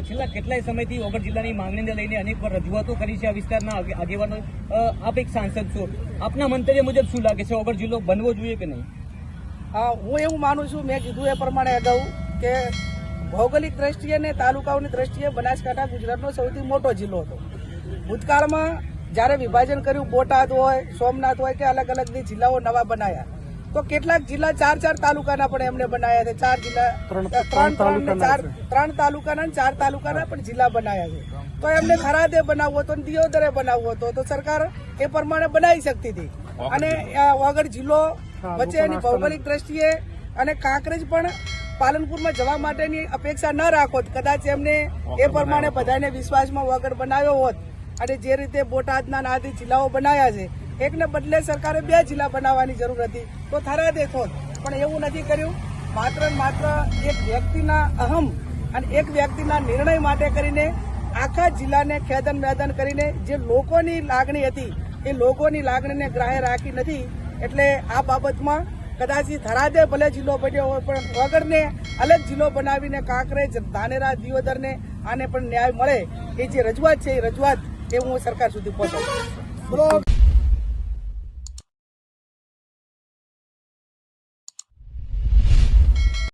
છેલ્લા કેટલાય સમયથી વગર જિલ્લાની માંગણીને લઈને અનેક વાર રજૂઆતો કરી છે આ વિસ્તારના આગેવાનો. આપ એક સાંસદ છો, આપના મંતવ્ય મુજબ શું લાગે છે, વગર જિલ્લો બનવો જોઈએ કે નહીં? હું એવું માનું છું, મેં કીધું એ પ્રમાણે અગાઉ કે ભૌગોલિક દ્રષ્ટિએ ને તાલુકાઓની દ્રષ્ટિએ બનાસકાંઠા ગુજરાતનો સૌથી મોટો જિલ્લો હતો. ભૂતકાળમાં જ્યારે વિભાજન કર્યું, બોટાદ હોય, સોમનાથ હોય કે અલગ અલગ જિલ્લાઓ નવા બનાયા, તો કેટલાક જિલ્લા 4 તાલુકાના પણ એમને બનાયા છે. 4 જિલ્લા 3 તાલુકાના 4 તાલુકાના પણ જિલ્લા બનાયા છે. તો એમને થરાદે બનાવવો હતો, દિયોદરે બનાવવો હતો, તો સરકાર એ પ્રમાણે બનાવી શકતી હતી. અને વગર જિલ્લો વચ્ચે એની ભૌગોલિક દ્રષ્ટિએ અને કાંકરેજ પણ પાલનપુરમાં જવા માટેની અપેક્ષા ન રાખો, કદાચ એમને એ પ્રમાણે બધાને વિશ્વાસમાં વગર બનાવ્યો હોત અને જે રીતે બોટાદના આદિ જિલ્લાઓ બનાવ્યા છે, એકને બદલે સરકારે 2 જિલ્લા બનાવવાની જરૂર હતી તો થરાદે થોત, પણ એવું નથી કર્યું. માત્ર એક વ્યક્તિના અહમ અને એક વ્યક્તિના નિર્ણય માટે કરીને આખા જિલ્લાને ખેદન મેદન કરીને જે લોકોની લાગણી હતી એ લોકોની લાગણીને ગ્રાહ્ય રાખી નથી. એટલે આ બાબતમાં કદાચ થરાદે ભલે જિલ્લો બન્યો હોય, પણ વગરને અલગ જિલ્લો બનાવીને કાંકરેજ, ધાનેરા, દિયોદરને આને પણ ન્યાય મળે એ જે રજૂઆત છે, એ રજૂઆત એ હું સરકાર સુધી પહોંચાડું.